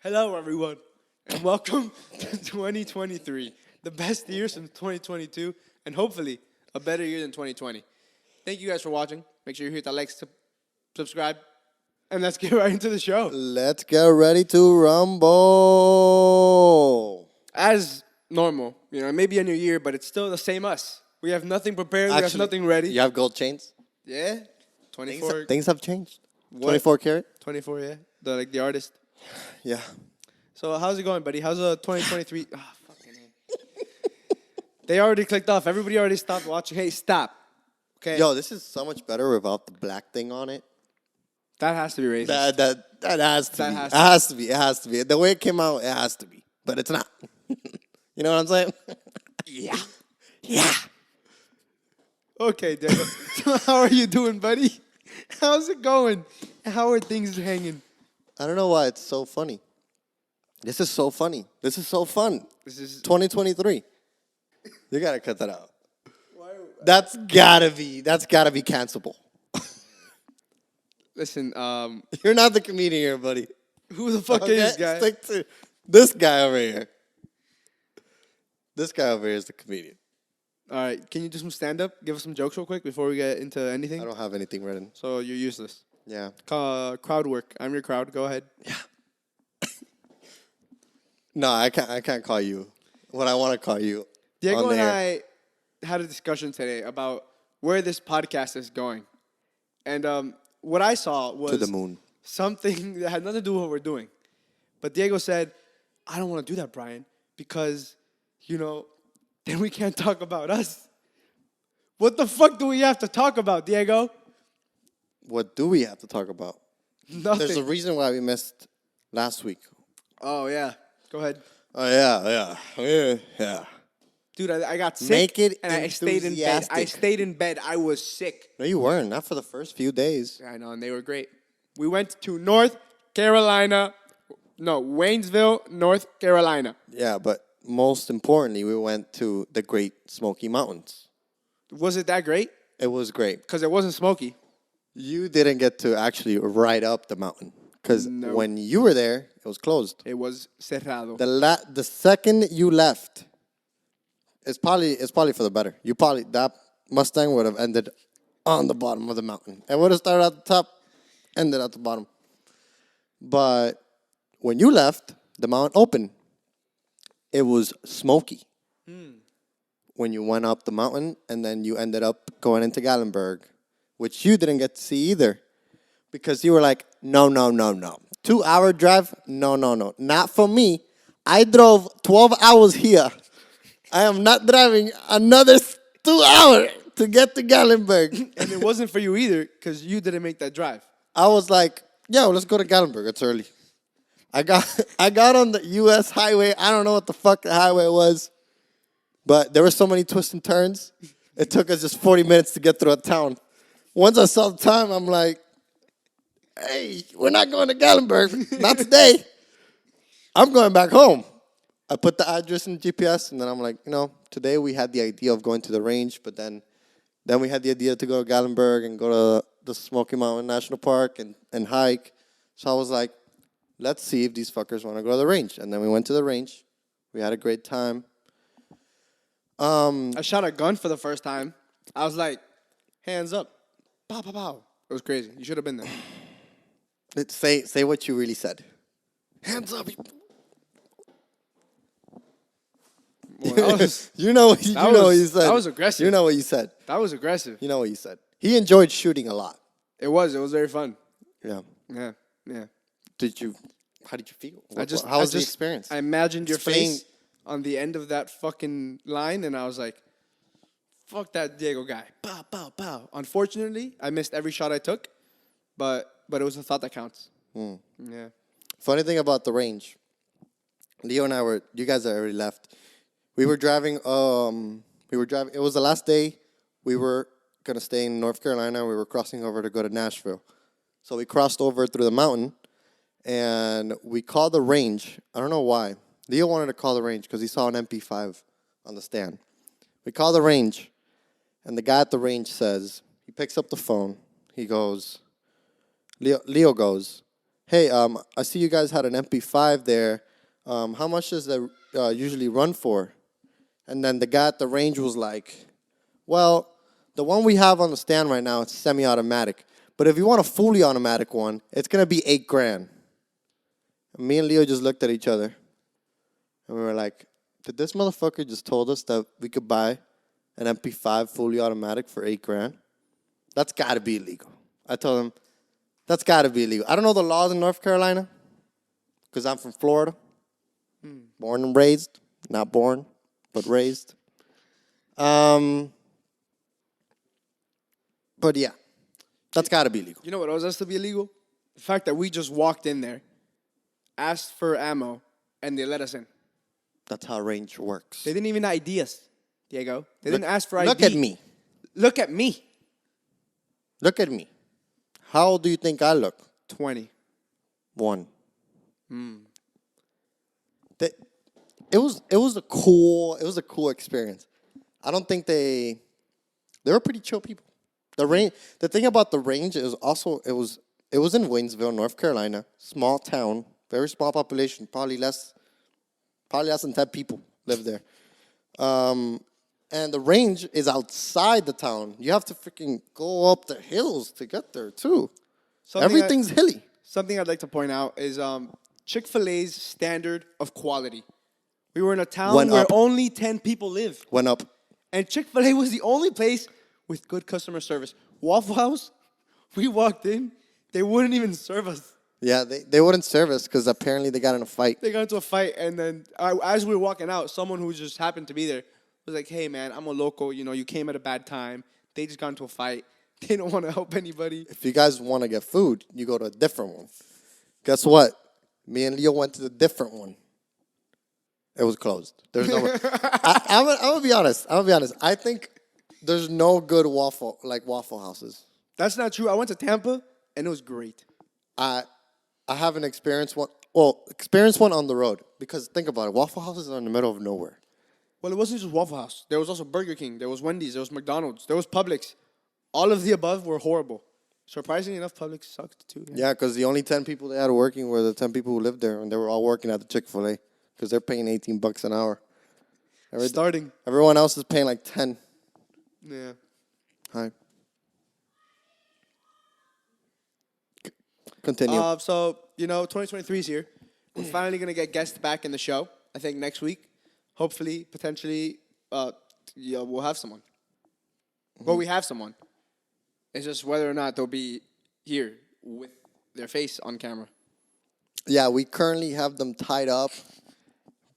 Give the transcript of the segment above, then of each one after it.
Hello, everyone, and welcome to 2023, the best year since 2022, and hopefully a better year than 2020. Thank you guys for watching. Make sure you hit that like, subscribe, and let's get right into the show. Let's get ready to rumble. As normal, it may be a new year, but it's still the same us. We have nothing prepared. We have nothing ready. You have gold chains? Yeah, 24. Things have changed. What? 24 karat? 24, yeah. The artist. Yeah. So how's it going, buddy? How's 2023? Oh, fucking hell. They already clicked off. Everybody already stopped watching. Hey, stop. Okay. Yo, this is so much better without the black thing on it. That has to be racist. That has to That be. has It has to be. It has to be. The way it came out, it has to be. But it's not. You know what I'm saying? Yeah. Yeah. Okay, Diego. So how are you doing, buddy? How's it going? How are things hanging? I don't know why it's so funny. This is so funny. This is so fun. This is 2023. You gotta cut that out. That's gotta be cancelable. Listen. You're not the comedian here, buddy. Who the fuck is this guy? Stick to this guy over here. This guy over here is the comedian. All right. Can you do some stand up? Give us some jokes real quick before we get into anything. I don't have anything written. So you're useless. Yeah. Crowd work. I'm your crowd. Go ahead. Yeah. No, I can't call you what I want to call you. Diego and I had a discussion today about where this podcast is going. And what I saw was To the moon. something that had nothing to do with what we're doing. But Diego said, I don't want to do that, Brian, because, then we can't talk about us. What the fuck do we have to talk about, Diego? What do we have to talk about? Nothing. There's a reason why we missed last week. Oh, yeah. Go ahead. Oh, yeah. Dude, I got sick. Make it and I stayed in bed. enthusiastic. I stayed in bed. I was sick. No, you weren't. Not for the first few days. I know, and they were great. We went to North Carolina. No, Waynesville, North Carolina. Yeah, but most importantly, we went to the Great Smoky Mountains. Was it that great? It was great. Because it wasn't smoky. You didn't get to actually ride up the mountain. Because when you were there, it was closed. It was cerrado. The second you left, it's probably for the better. That Mustang would have ended on the bottom of the mountain. It would have started at the top, ended at the bottom. But when you left, the mountain opened. It was smoky. When you went up the mountain, and then you ended up going into Gallenberg, which you didn't get to see either. Because you were like, no. 2-hour drive? No. Not for me. I drove 12 hours here. I am not driving another 2 hours to get to Gallenberg. And it wasn't for you either, because you didn't make that drive. I was like, yo, let's go to Gallenberg. It's early. I got on the U.S. highway. I don't know what the fuck the highway was. But there were so many twists and turns. It took us just 40 minutes to get through a town. Once I saw the time, I'm like, hey, we're not going to Gallenberg. Not today. I'm going back home. I put the address in GPS, and then I'm like, today we had the idea of going to the range, but then we had the idea to go to Gallenberg and go to the Smoky Mountain National Park and hike. So I was like, let's see if these fuckers want to go to the range. And then we went to the range. We had a great time. I shot a gun for the first time. I was like, hands up. Pow, pow, pow. It was crazy. You should have been there. Say what you really said. Hands up. Well, you know what you said. That was aggressive. You know what you said. That was aggressive. You know what you said. He enjoyed shooting a lot. It was very fun. Yeah. Yeah. How did you feel? How was the experience? I imagined your face on the end of that fucking line, and I was like, fuck that Diego guy. Pow, pow, pow. Unfortunately, I missed every shot I took, but it was a thought that counts. Yeah. Funny thing about the range, Leo and I you guys had already left. We were driving, it was the last day. We were going to stay in North Carolina. We were crossing over to go to Nashville. So we crossed over through the mountain, and we called the range. I don't know why. Leo wanted to call the range because he saw an MP5 on the stand. We called the range, and the guy at the range says, he picks up the phone. He goes, Leo goes, hey, I see you guys had an MP5 there. How much does that usually run for? And then the guy at the range was like, well, the one we have on the stand right now, it's semi-automatic. But if you want a fully automatic one, it's going to be $8,000. And me and Leo just looked at each other. And we were like, did this motherfucker just told us that we could buy an MP5 fully automatic for $8,000? That's got to be illegal. I told him, that's got to be illegal. I don't know the laws in North Carolina because I'm from Florida. Born and raised. Not born, but raised. But yeah, that's got to be illegal. You know what else has to be illegal? The fact that we just walked in there, asked for ammo, and they let us in. That's how range works. They didn't even ID us, Diego. They didn't ask for ID. Look at me. Look at me. Look at me. How old do you think I look? 20. One. It was a cool experience. I don't think they were pretty chill people. The thing about the range is also it was in Waynesville, North Carolina, small town, very small population, probably less than 10 people live there. And the range is outside the town. You have to freaking go up the hills to get there too. Everything's hilly. Something I'd like to point out is Chick-fil-A's standard of quality. We were in a town Went where up. only 10 people live. Went up. And Chick-fil-A was the only place with good customer service. Waffle House, we walked in, they wouldn't even serve us. Yeah, they wouldn't serve us because apparently they got in a fight. They got into a fight, and then as we were walking out, someone who just happened to be there was like, hey, man, I'm a local. You know, you came at a bad time. They just got into a fight. They don't want to help anybody. If you guys want to get food, you go to a different one. Guess what? Me and Leo went to the different one. It was closed. There's no. I'm gonna be honest. I think there's no good waffle houses. That's not true. I went to Tampa, and it was great. I haven't experienced one. Well, experienced one on the road because think about it. Waffle houses are in the middle of nowhere. Well, it wasn't just Waffle House. There was also Burger King. There was Wendy's. There was McDonald's. There was Publix. All of the above were horrible. Surprisingly enough, Publix sucked too. Yeah, because the only 10 people they had working were the 10 people who lived there, and they were all working at the Chick-fil-A because they're paying $18 an hour. Starting. Everyone else is paying like 10. Yeah. Hi. Continue. So, 2023 is here. We're finally going to get guests back in the show, I think, next week. Hopefully, potentially, we'll have someone. Well, we have someone. It's just whether or not they'll be here with their face on camera. Yeah, we currently have them tied up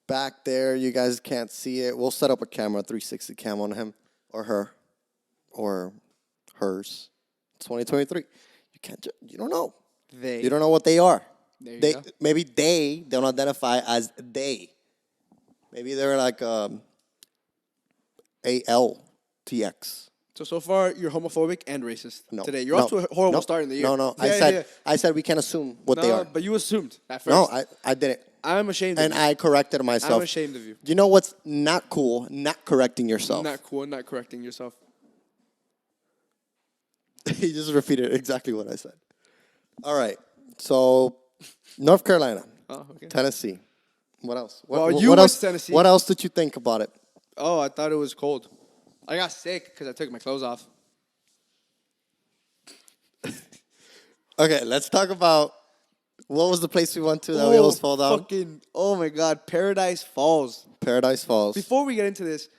back there. You guys can't see it. We'll set up a camera, 360 cam on him or her or hers. 2023. You don't know. You don't know what they are. There you go. Maybe they don't identify as they. Maybe they're like ALTX. So far, you're homophobic and racist today. You're No, off to a horrible no, start in the year. No. Yeah, I said we can't assume what they are. But you assumed at first. No, I didn't. I'm ashamed of And you. I corrected myself. I'm ashamed of you. You know what's not cool? Not correcting yourself. Not cool, not correcting yourself. He just repeated exactly what I said. All right. So, North Carolina, Tennessee. What else? You what went else? to Tennessee. What else did you think about it? Oh, I thought it was cold. I got sick because I took my clothes off. Okay, let's talk about what was the place we went to that we almost fell down? Oh my God, Paradise Falls. Paradise Falls. Before we get into this,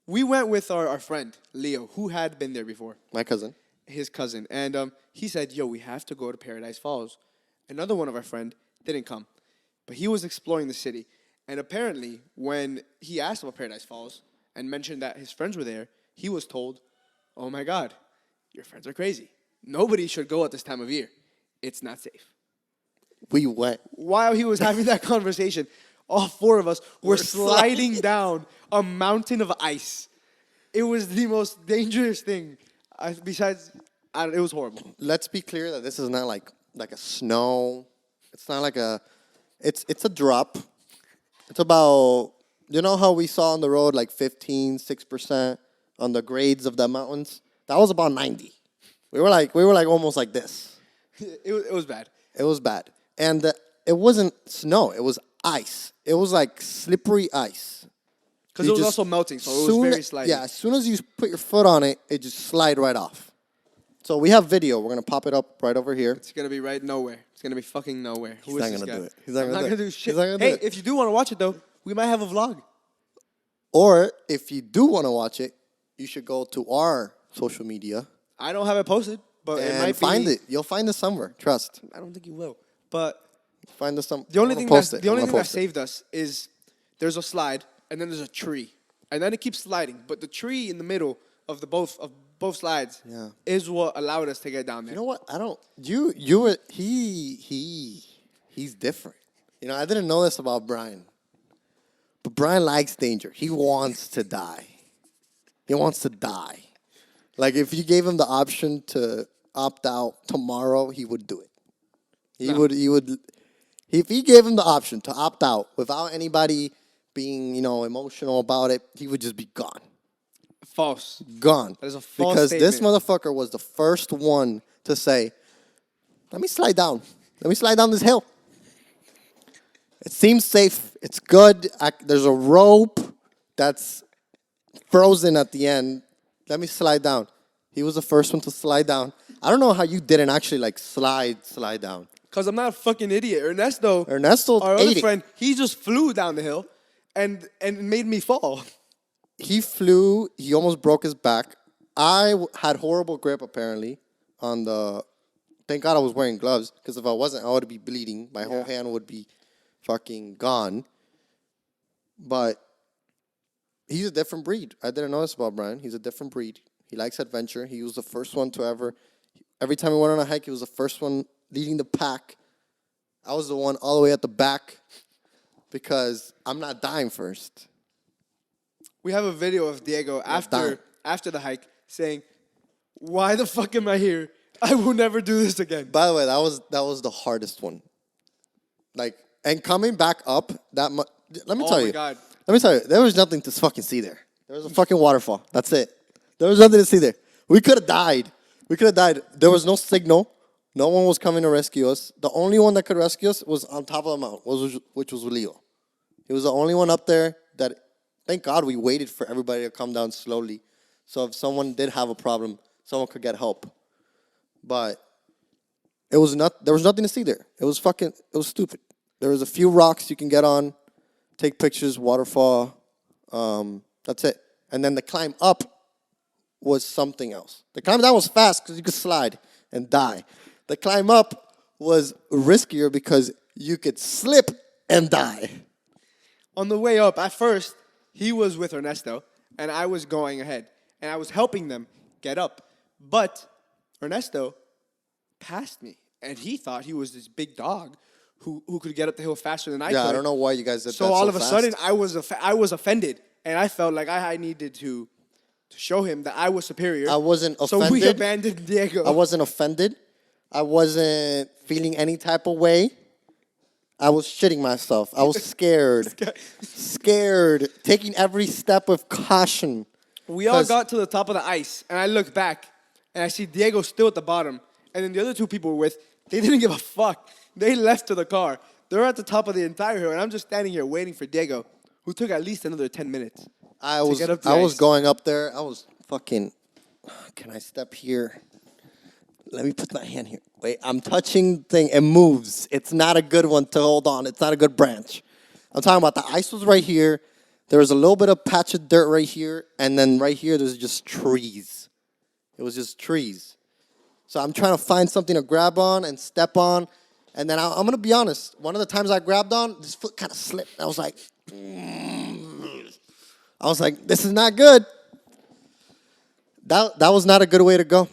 we went with our friend, Leo, who had been there before. My cousin. His cousin. And he said, yo, we have to go to Paradise Falls. Another one of our friend didn't come. But he was exploring the city. And apparently, when he asked about Paradise Falls and mentioned that his friends were there, he was told, oh my God, your friends are crazy. Nobody should go at this time of year. It's not safe. We went. While he was having that conversation, all four of us were sliding down a mountain of ice. It was the most dangerous thing. It was horrible. Let's be clear that this is not like a snow. It's not like it's a drop. It's about, you know how we saw on the road like 6% on the grades of the mountains? That was about 90. We were like almost like this. It was bad. It was bad. And it wasn't snow. It was ice. It was like slippery ice. Because You it was just- also melting, so it was very slimy. Yeah, as soon as you put your foot on it, it just slide right off. So we have video. We're going to pop it up right over here. It's going to be right nowhere. It's going to be fucking nowhere. Who He's is not this gonna guy? do it. He's not I'm gonna not do going to it. do shit. He's not gonna do Hey, it. if you do want to watch it, though, we might have a vlog. Or if you do want to watch it, you should go to our social media I don't have it posted, but it and might find be. it. You'll find it somewhere. Trust. I don't think you will. But Find it some. the only I'm thing gonna that post it. the I'm only gonna thing that post it. saved us is there's a slide and then there's a tree, and then it keeps sliding. But the tree in the middle of both slides Yeah. is what allowed us to get down there. You know what? I don't. You were he's different. You know, I didn't know this about Brian, but Brian likes danger. He wants to die. He wants to die. Like if you gave him the option to opt out tomorrow, he would do it. He would. He would. If he gave him the option to opt out without anybody being, emotional about it, he would just be gone. False. Gone. That is a false because this statement. motherfucker was the first one to say, "Let me slide down. Let me slide down this hill. It seems safe. It's good. There's a rope that's frozen at the end. Let me slide down." He was the first one to slide down. I don't know how you didn't actually slide down. Because I'm not a fucking idiot. Ernesto, our other ate it. friend, he just flew down the hill and made me fall. He flew. He almost broke his back. I had horrible grip apparently on the. Thank God I was wearing gloves because if I wasn't, I would be bleeding. My whole hand would be fucking gone. But he's a different breed. I didn't know this about Brian. He's a different breed. He likes adventure. He was the first one to ever. Every time we went on a hike, he was the first one leading the pack. I was the one all the way at the back because I'm not dying first. We have a video of Diego dying. after the hike saying, "Why the fuck am I here? I will never do this again." By the way, that was the hardest one. Like, and coming back up that much. Let me Oh tell my you. God. Let me tell you. There was nothing to fucking see there. There was a fucking waterfall. That's it. There was nothing to see there. We could have died. There was no signal. No one was coming to rescue us. The only one that could rescue us was on top of the mountain, which was Leo. He was the only one up there that. Thank God we waited for everybody to come down slowly. So if someone did have a problem, someone could get help. But there was nothing to see there. It was stupid. There was a few rocks you can get on, take pictures, waterfall. That's it. And then the climb up was something else. The climb down was fast because you could slide and die. The climb up was riskier because you could slip and die. On the way up, at first, he was with Ernesto, and I was going ahead, and I was helping them get up. But Ernesto passed me, and he thought he was this big dog who could get up the hill faster than I could. Yeah, I don't know why you guys did that So so all of a fast. sudden, I was offended, and I felt like I needed to show him that I was superior. I wasn't So we offended. abandoned Diego. I wasn't offended. I wasn't feeling any type of way. I was shitting myself. I was scared. Scared. Taking every step with caution. We all got to the top of the ice, and I look back, and I see Diego still at the bottom. And then the other two people we're with, they didn't give a fuck. They left to the car. They're at the top of the entire hill, and I'm just standing here waiting for Diego, who took at least another 10 minutes. I was get up the I was ice. going up there. I was fucking. Can I step here? Let me put my hand here. Wait, I'm touching thing. It moves. It's not a good one to hold on. It's not a good branch. I'm talking about the ice was right here. There was a little bit of patch of dirt right here, and then right here there's just trees. It was just trees. So I'm trying to find something to grab on and step on, and then I'm gonna be honest. One of the times I grabbed on, this foot kind of slipped. I was like, this is not good. That was not a good way to go.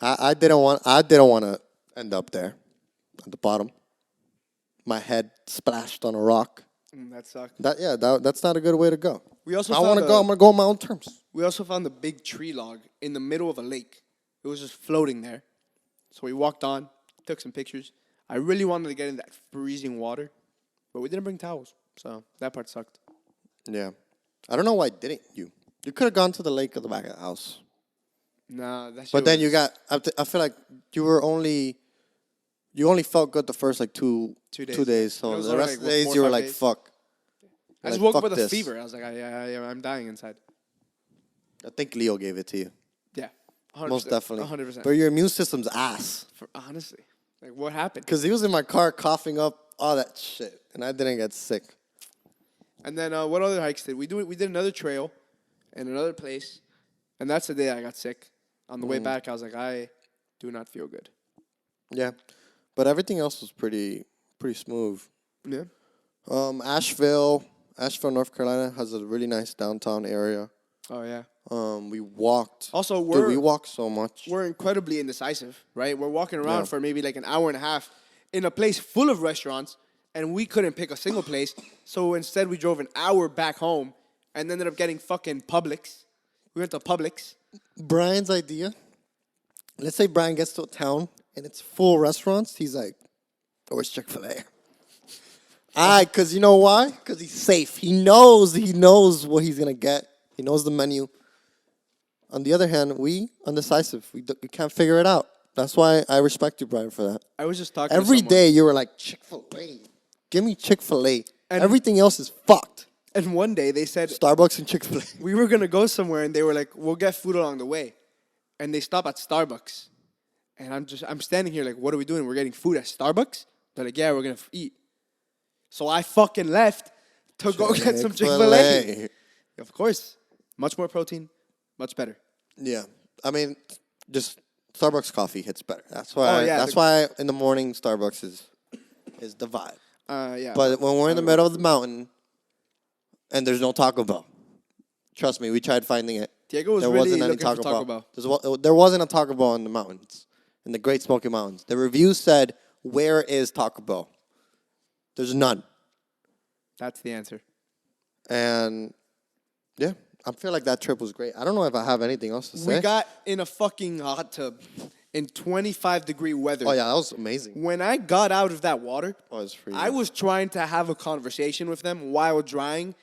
I didn't want to end up there at the bottom. My head splashed on a rock. That sucked. That's not a good way to go. We also I found want to go. I'm gonna go on my own terms. We also found the big tree log in the middle of a lake. It was just floating there. So we walked on, took some pictures. I really wanted to get in that freezing water, but we didn't bring towels. So that part sucked. Yeah, I don't know why didn't you? You could have gone to the lake at the back of the house. Nah, that shit But then was- I feel like you You only felt good the first like 2 days. 2 days. It So was the only, rest like, of the days what, 4 you or were 5 like, days? fuck. I just Like, woke up fuck with a this. fever. I was like, I'm dying inside. I think Leo gave it to you. Yeah, 100%, Most definitely. 100%. But your immune system's ass. Honestly, like what happened? Because he was in my car coughing up all that shit. And I didn't get sick. And then what other hikes did we do? We did another trail in another place, and that's the day I got sick. On the way back, I was like, I do not feel good. Yeah. But everything else was pretty smooth. Yeah. Asheville, North Carolina has a really nice downtown area. Oh yeah. We walked. Also, We walked so much. We're incredibly indecisive, right? We're walking around Yeah. for maybe like an hour and a half in a place full of restaurants, and we couldn't pick a single place. So instead, we drove an hour back home and ended up getting fucking Publix. We went to Publix. Brian's idea. Let's say Brian gets to a town and it's full restaurants. He's like, "Oh, where's Chick-fil-A?" Because you know why? Because he's safe. He knows what he's gonna get. He knows the menu. On the other hand, we undecisive. We can't figure it out. That's why I respect you, Brian, for that. I was just talking Every to someone. day you were like, Chick-fil-A. Give me Chick-fil-A. And- Everything else is fucked. And one day they said Starbucks and Chick-fil-A. we were going to go somewhere, and they were like, we'll get food along the way. And they stop at Starbucks. And I'm standing here like, what are we doing? We're getting food at Starbucks? They're like, yeah, we're going to eat. So I fucking left to go get some Chick-fil-A. Chick-fil-A. Of course. Much more protein, much better. Yeah. I mean, just Starbucks coffee hits better. That's why. Oh, yeah, That's why in the morning Starbucks is the vibe. Yeah. But when we're in the middle of the mountain and there's no Taco Bell, trust me, we tried finding it. Diego was There really wasn't any looking for Taco Bell. There wasn't a Taco Bell in the mountains, in the Great Smoky Mountains. The review said, "Where is Taco Bell?" There's none. That's the answer. And yeah, I feel like that trip was great. I don't know if I have anything else to say. We got in a fucking hot tub in 25-degree weather. Oh yeah, that was amazing. When I got out of that water, Oh, it was freezing. I was trying to have a conversation with them while drying.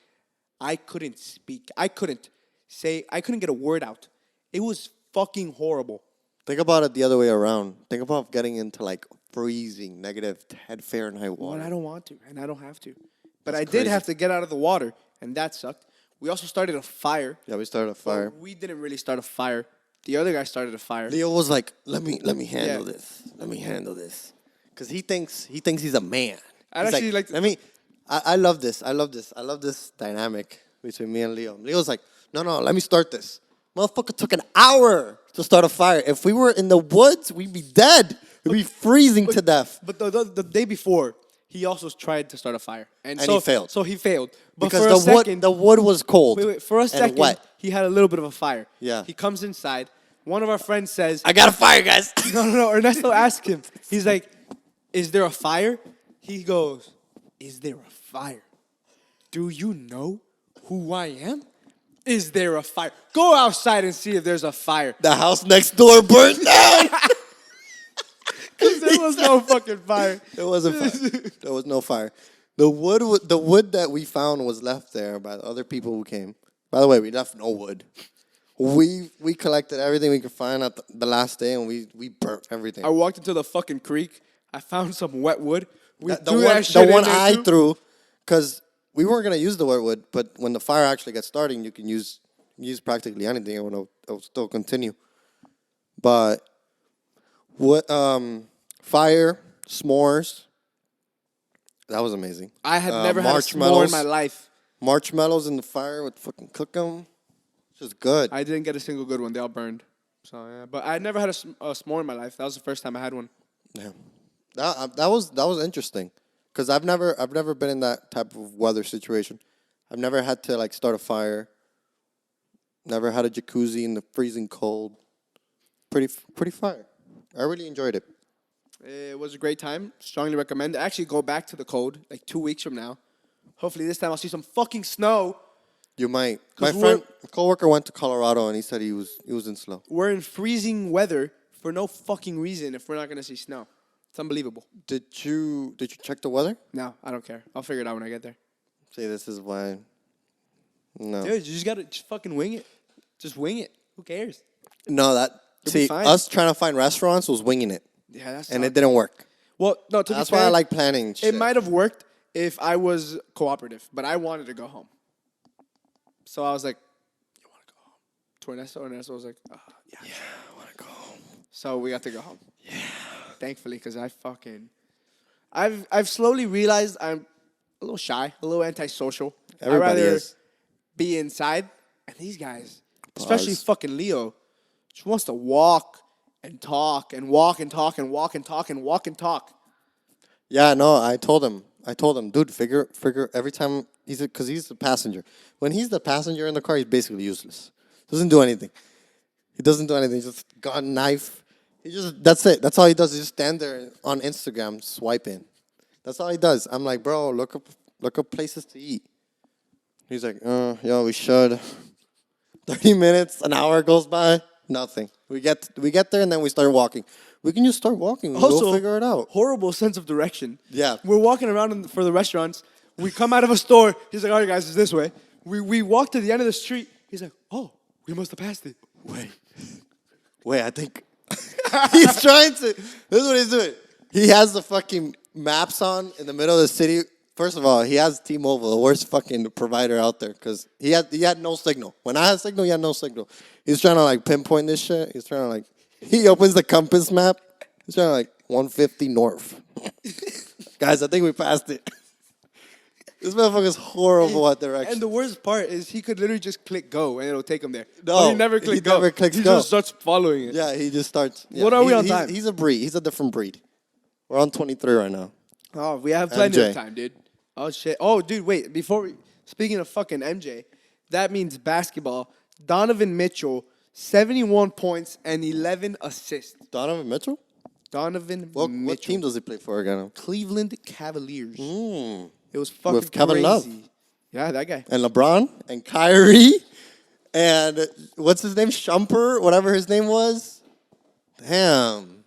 I couldn't speak. I couldn't get a word out. It was fucking horrible. Think about it the other way around. Think about getting into like freezing -10 Fahrenheit water. Well, I don't want to, and I don't have to. But That's I did crazy. have to get out of the water, and that sucked. We also started a fire. Yeah, we started a fire. But we didn't really start a fire. The other guy started a fire. Leo was like, "Let me handle Yeah. this. Let me handle this," because he thinks he's a man. I'd He's actually like to- Let me. I love this. I love this dynamic between me and Leo. Leo's like, "No, let me start this." Motherfucker took an hour to start a fire. If we were in the woods, we'd be dead. We'd be freezing to death. But the day before, he also tried to start a fire, And so he failed. So he failed. But Because for a second, the wood was cold. wait, for a and second, wet. he had a little bit of a fire. Yeah. He comes inside. One of our friends says, I got a fire, guys. No. Ernesto asked him. He's like, "Is there a fire?" He goes, "Is there a fire? Do you know who I am? Is there a fire? Go outside and see if there's a fire." The house next door burned down. Because there was no fucking fire. There wasn't fire. There was no fire. The wood that we found was left there by the other people who came. By the way, we left no wood. We collected everything we could find at the last day, and we burnt everything. I walked into the fucking creek. I found some wet wood. We The threw one, that shit the one in there I too. threw, because we weren't gonna use the wet wood, but when the fire actually gets starting, you can use practically anything, and it'll still continue. But what fire s'mores? That was amazing. I had never had a s'more in my life. Marshmallows in the fire would fucking cook them. It's just good. I didn't get a single good one. They all burned. So yeah, but I had never had a s'more in my life. That was the first time I had one. Yeah, that was interesting, because I've never been in that type of weather situation. I've never had to like start a fire. Never had a jacuzzi in the freezing cold. Pretty fire. I really enjoyed it. It was a great time. Strongly recommend. Actually, go back to the cold like 2 weeks from now. Hopefully, this time I'll see some fucking snow. You might. My 'Cause friend, coworker, went to Colorado and he said he was in snow. We're in freezing weather for no fucking reason if we're not gonna see snow. It's unbelievable. Did you check the weather? No, I don't care. I'll figure it out when I get there. See, this is why. No. Dude, you just gotta fucking wing it. Just wing it. Who cares? No, You'll be see, fine. us trying to find restaurants was winging it, Yeah, that's and it didn't work. Well, no, to That's be fair, why I like planning. it Shit. might have worked if I was cooperative, but I wanted to go home. So I was like, "You want to go home?" To Ernesto, Ernesto was like, "Yeah, I want to go home. So we got to go home. Yeah. Thankfully, because I've slowly realized I'm a little shy, a little antisocial. Everybody I'd rather is. be inside. And these guys, especially Pause. fucking Leo, just wants to walk and talk and walk and talk and walk and talk and walk and talk. Yeah, no, I told him, dude, figure every time because he's the passenger. When he's the passenger in the car, he's basically useless. Doesn't do anything. He doesn't do anything. Just got a knife. That's it. That's all he does. He just stand there on Instagram swiping. That's all he does. I'm like, bro, look up places to eat. He's like, yeah, we should. 30 minutes, an hour goes by, nothing. We get there and then we start walking. We can just start walking. We'll figure it out. Horrible sense of direction. Yeah. We're walking around for the restaurants. We come out of a store. He's like, all right, guys, it's this way. We walk to the end of the street. He's like, oh, we must have passed it. Wait, I think he's trying to. This is what he's doing. He has the fucking maps on in the middle of the city. First of all, he has T-Mobile, the worst fucking provider out there, because he had no signal. When I had signal, he had no signal. He's trying to like pinpoint this shit. He's trying to like. He opens the compass map. He's trying to like 150 north. Guys, I think we passed it. This motherfucker's horrible at directions. And the worst part is he could literally just click go and it'll take him there. No, But he never clicks go. never clicks he go. just starts following it. Yeah, he just starts. Yeah. What are we on time? He's a breed. He's a different breed. We're on 23 right now. Oh, we have plenty MJ. of time, dude. Oh, shit. Oh, dude, wait. Speaking of fucking MJ, that means basketball. Donovan Mitchell, 71 points and 11 assists. Donovan Mitchell? Donovan What Mitchell. team does he play for again? Cleveland Cavaliers. Mm. It was fucking With Kevin crazy. Love. Yeah, that guy. And LeBron and Kyrie and what's his name? Shumper, whatever his name was. Damn.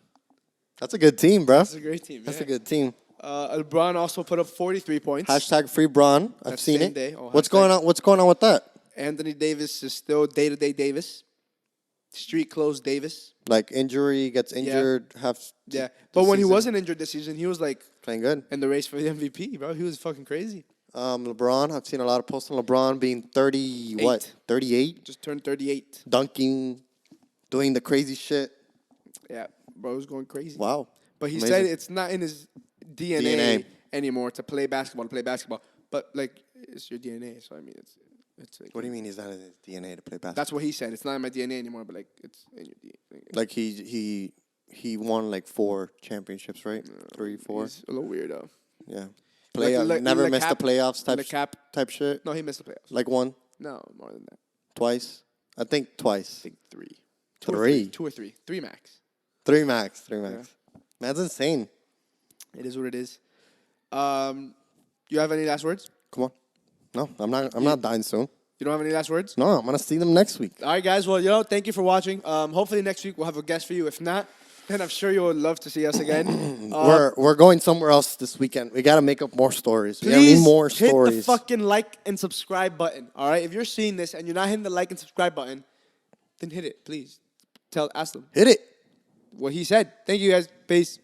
That's a good team, bro. That's a great team. That's yeah. a good team. LeBron also put up 43 points. Hashtag free Bron. I've That seen same it. day. Oh, What's hashtag. going on? What's going on with that? Anthony Davis is still day-to-day Davis. Street clothes Davis. Like injury, gets injured, Yeah. But when he wasn't injured this season, he was like playing good. in the race for the MVP, bro. He was fucking crazy. LeBron, I've seen a lot of posts on LeBron being 30, what? 38? Just turned 38. Dunking, doing the crazy shit. Yeah, bro was going crazy. Wow. But he Amazing. said it's not in his DNA anymore to play basketball. But like it's your DNA, so I mean it's like, What do you mean he's not in his DNA to play basketball? that's what he said. It's not in my DNA anymore, but like it's in your DNA. Like he won like 4 championships, right? 3, 4. He's a little weirdo. Yeah. Like- Playoff, like- never like missed the Cap- playoffs Cap. type shit. No, he missed the playoffs. Like 1, No, more than that. twice. I think twice. I think 3. 2 or 3. 3 max. 3 max. 3 max. That's insane. It is what it is. You have any last words? Come on. No, I'm not dying soon. You don't have any last words? No, I'm gonna see them next week. All right, guys. Well, thank you for watching. Hopefully next week we'll have a guest for you. If not, then I'm sure you would love to see us again. We're going somewhere else this weekend. We gotta make up more stories. We gotta Please need more hit stories. the fucking like and subscribe button. All right. If you're seeing this and you're not hitting the like and subscribe button, then hit it, please. Ask them Hit it. what he said. Thank you, guys. Peace.